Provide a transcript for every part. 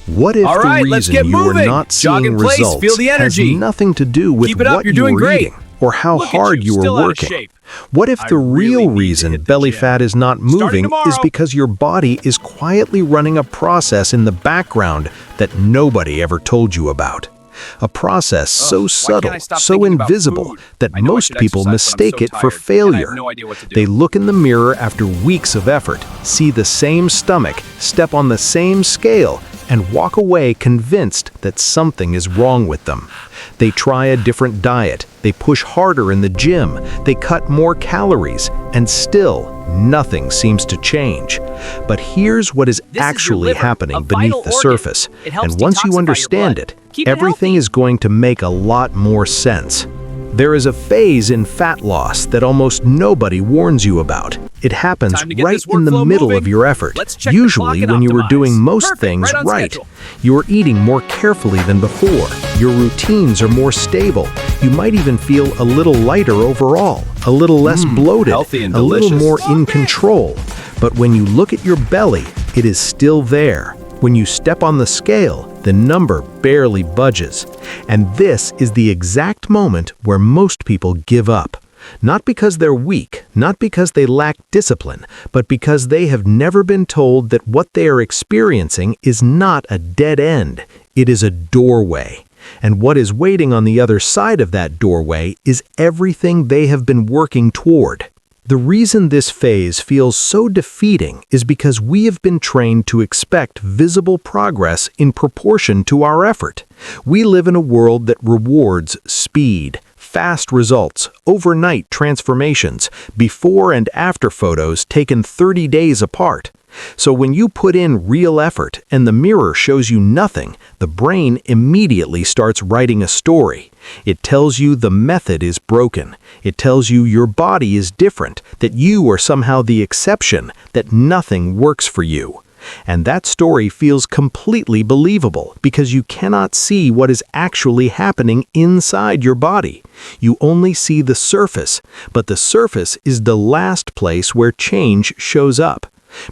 What if All the right, let's reason get you are moving. not Jog seeing in place, results feel the has energy. nothing to do with Keep it up, what you're you doing are great. eating or how Look at hard you, you are still out of working? shape. What if I the really real need to reason hit the belly gym. fat is not Starting moving is tomorrow. because your body is quietly running a process in the background that nobody ever told you about? A process so Why can't subtle, I stop so thinking about invisible food? that I know I most should people exercise, but I'm mistake so it for tired, and I have failure. no idea what to do. They look in the mirror after weeks of effort, see the same stomach, step on the same scale, and walk away convinced that something is wrong with them. They try a different diet, they push harder in the gym, they cut more calories, and still nothing seems to change. But here's what is This is your actually liver, happening a vital beneath the organ. surface. It helps And once detoxify you your understand blood. it, Keep it everything healthy. is going to make a lot more sense. There is a phase in fat loss that almost nobody warns you about. It happens Time to get right this in the workflow middle moving. of your effort, Let's check the usually clock and when you were optimize. doing most Perfect, things right on schedule. You are eating more carefully than before. Your routines are more stable. You might even feel a little lighter overall, a little less bloated, healthy and a little delicious. more in control. But when you look at your belly, it is still there. When you step on the scale, the number barely budges. And this is the exact moment where most people give up. Not because they're weak, not because they lack discipline, but because they have never been told that what they are experiencing is not a dead end. It is a doorway. And what is waiting on the other side of that doorway is everything they have been working toward. The reason this phase feels so defeating is because we have been trained to expect visible progress in proportion to our effort. We live in a world that rewards speed, fast results, overnight transformations, before and after photos taken 30 days apart. So when you put in real effort and the mirror shows you nothing, the brain immediately starts writing a story. It tells you the method is broken. It tells you your body is different, that you are somehow the exception, that nothing works for you. And that story feels completely believable because you cannot see what is actually happening inside your body. You only see the surface, but the surface is the last place where change shows up.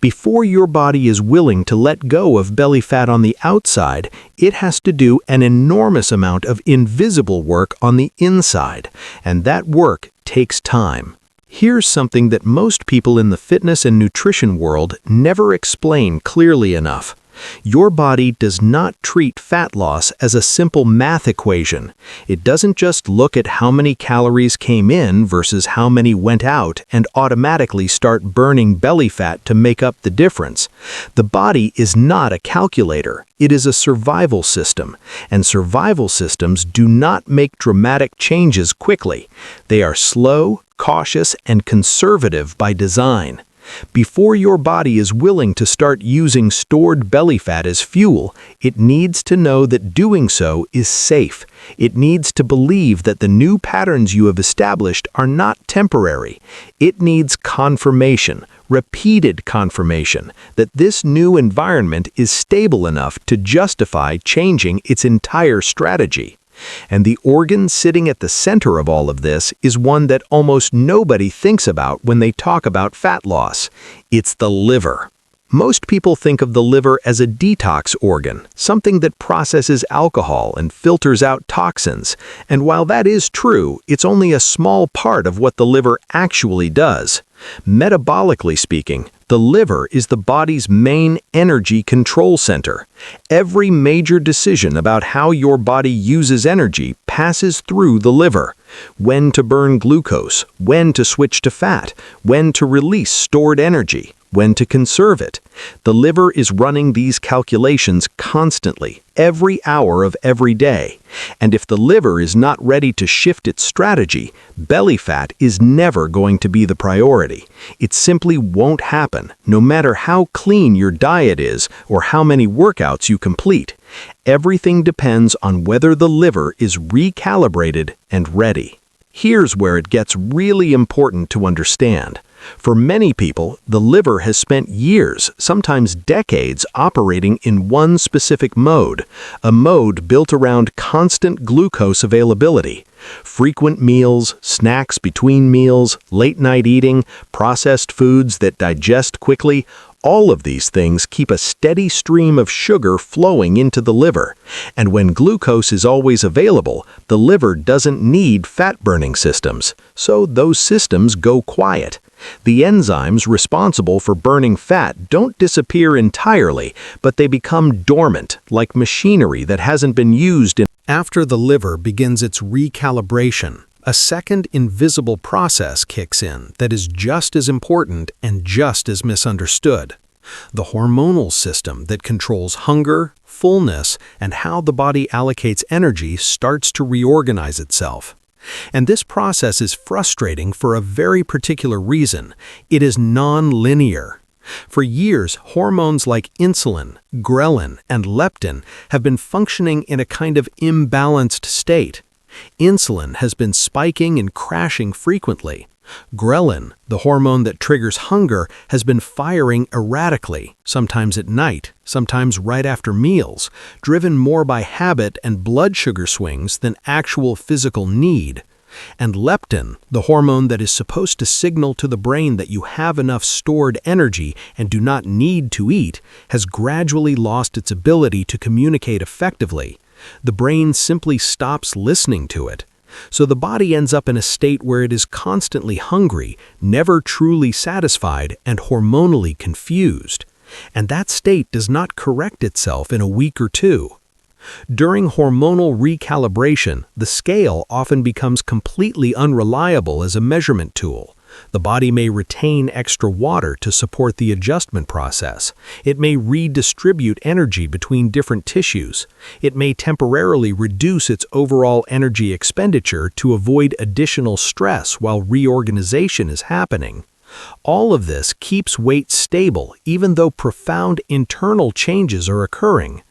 Before your body is willing to let go of belly fat on the outside, it has to do an enormous amount of invisible work on the inside, and that work takes time. Here's something that most people in the fitness and nutrition world never explain clearly enough. Your body does not treat fat loss as a simple math equation. It doesn't just look at how many calories came in versus how many went out and automatically start burning belly fat to make up the difference. The body is not a calculator. It is a survival system, and survival systems do not make dramatic changes quickly. They are slow, cautious, and conservative by design. Before your body is willing to start using stored belly fat as fuel, it needs to know that doing so is safe. It needs to believe that the new patterns you have established are not temporary. It needs confirmation, repeated confirmation, that this new environment is stable enough to justify changing its entire strategy. And the organ sitting at the center of all of this is one that almost nobody thinks about when they talk about fat loss. It's the liver. Most people think of the liver as a detox organ, something that processes alcohol and filters out toxins. And while that is true, it's only a small part of what the liver actually does. Metabolically speaking, the liver is the body's main energy control center. Every major decision about how your body uses energy passes through the liver. When to burn glucose, when to switch to fat, when to release stored energy, when to conserve it. The liver is running these calculations constantly, every hour of every day. And if the liver is not ready to shift its strategy, belly fat is never going to be the priority. It simply won't happen, no matter how clean your diet is or how many workouts you complete. Everything depends on whether the liver is recalibrated and ready. Here's where it gets really important to understand. For many people, the liver has spent years, sometimes decades, operating in one specific mode, a mode built around constant glucose availability. Frequent meals, snacks between meals, late-night eating, processed foods that digest quickly, All of these things keep a steady stream of sugar flowing into the liver, and when glucose is always available, the liver doesn't need fat-burning systems, so those systems go quiet. The enzymes responsible for burning fat don't disappear entirely, but they become dormant, like machinery that hasn't been used in. After the liver begins its recalibration, a second invisible process kicks in that is just as important and just as misunderstood. The hormonal system that controls hunger, fullness, and how the body allocates energy starts to reorganize itself. And this process is frustrating for a very particular reason. It is non-linear. For years, hormones like insulin, ghrelin, and leptin have been functioning in a kind of imbalanced state. Insulin has been spiking and crashing frequently. Ghrelin, the hormone that triggers hunger, has been firing erratically, sometimes at night, sometimes right after meals, driven more by habit and blood sugar swings than actual physical need. And leptin, the hormone that is supposed to signal to the brain that you have enough stored energy and do not need to eat, has gradually lost its ability to communicate effectively. The brain simply stops listening to it. So the body ends up in a state where it is constantly hungry, never truly satisfied, and hormonally confused. And that state does not correct itself in a week or two. During hormonal recalibration, the scale often becomes completely unreliable as a measurement tool. The body may retain extra water to support the adjustment process. It may redistribute energy between different tissues. It may temporarily reduce its overall energy expenditure to avoid additional stress while reorganization is happening. All of this keeps weight stable even though profound internal changes are occurring.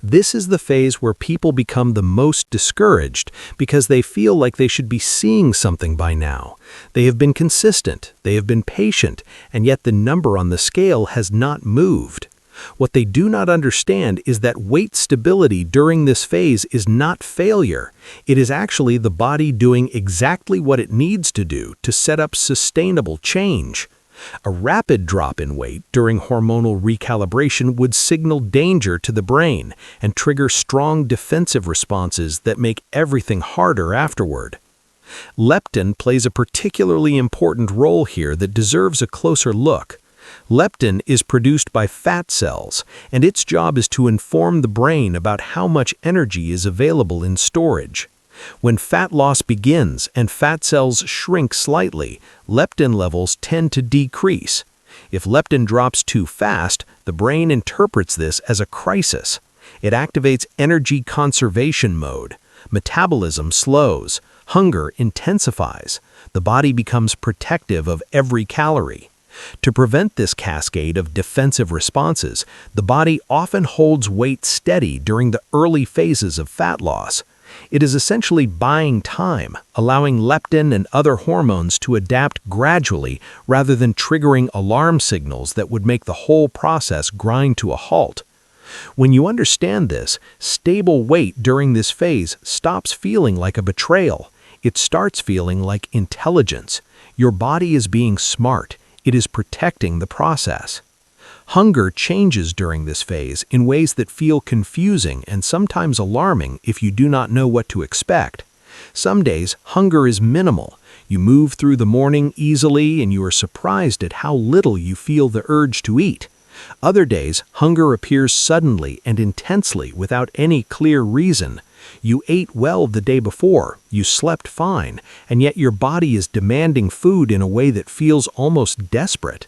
This is the phase where people become the most discouraged because they feel like they should be seeing something by now. They have been consistent, they have been patient, and yet the number on the scale has not moved. What they do not understand is that weight stability during this phase is not failure. It is actually the body doing exactly what it needs to do to set up sustainable change. A rapid drop in weight during hormonal recalibration would signal danger to the brain and trigger strong defensive responses that make everything harder afterward. Leptin plays a particularly important role here that deserves a closer look. Leptin is produced by fat cells, and its job is to inform the brain about how much energy is available in storage. When fat loss begins and fat cells shrink slightly, leptin levels tend to decrease. If leptin drops too fast, the brain interprets this as a crisis. It activates energy conservation mode. Metabolism slows. Hunger intensifies. The body becomes protective of every calorie. To prevent this cascade of defensive responses, the body often holds weight steady during the early phases of fat loss. It is essentially buying time, allowing leptin and other hormones to adapt gradually rather than triggering alarm signals that would make the whole process grind to a halt. When you understand this, stable weight during this phase stops feeling like a betrayal. It starts feeling like intelligence. Your body is being smart. It is protecting the process. Hunger changes during this phase in ways that feel confusing and sometimes alarming if you do not know what to expect. Some days, hunger is minimal. You move through the morning easily and you are surprised at how little you feel the urge to eat. Other days, hunger appears suddenly and intensely without any clear reason. You ate well the day before, you slept fine, and yet your body is demanding food in a way that feels almost desperate.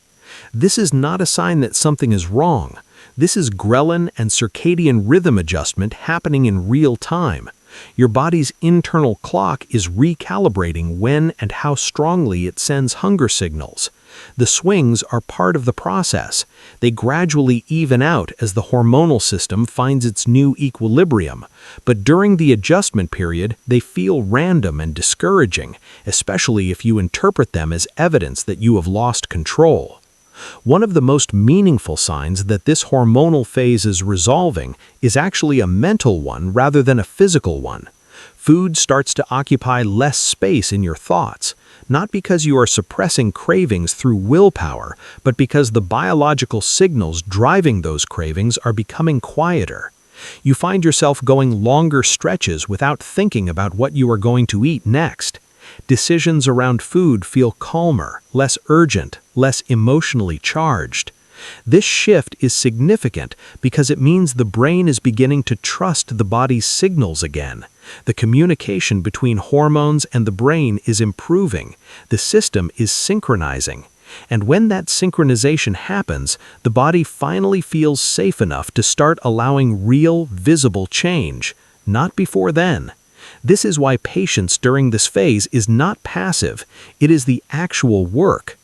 This is not a sign that something is wrong. This is ghrelin and circadian rhythm adjustment happening in real time. Your body's internal clock is recalibrating when and how strongly it sends hunger signals. The swings are part of the process. They gradually even out as the hormonal system finds its new equilibrium. But during the adjustment period, they feel random and discouraging, especially if you interpret them as evidence that you have lost control. One of the most meaningful signs that this hormonal phase is resolving is actually a mental one rather than a physical one. Food starts to occupy less space in your thoughts, not because you are suppressing cravings through willpower, but because the biological signals driving those cravings are becoming quieter. You find yourself going longer stretches without thinking about what you are going to eat next. Decisions around food feel calmer, less urgent, less emotionally charged. This shift is significant because it means the brain is beginning to trust the body's signals again. The communication between hormones and the brain is improving. The system is synchronizing. And when that synchronization happens, the body finally feels safe enough to start allowing real, visible change. Not before then. This is why patience during this phase is not passive, it is the actual work.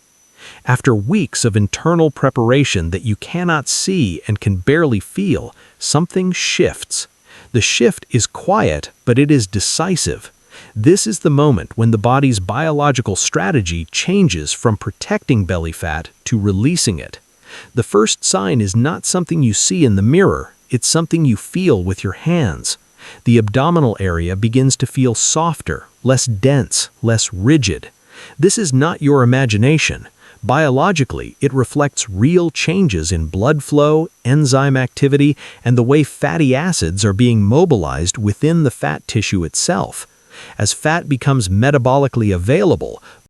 After weeks of internal preparation that you cannot see and can barely feel, something shifts. The shift is quiet, but it is decisive. This is the moment when the body's biological strategy changes from protecting belly fat to releasing it. The first sign is not something you see in the mirror, it's something you feel with your hands. The abdominal area begins to feel softer, less dense, less rigid. This is not your imagination. Biologically, it reflects real changes in blood flow, enzyme activity, and the way fatty acids are being mobilized within the fat tissue itself. As fat becomes metabolically available,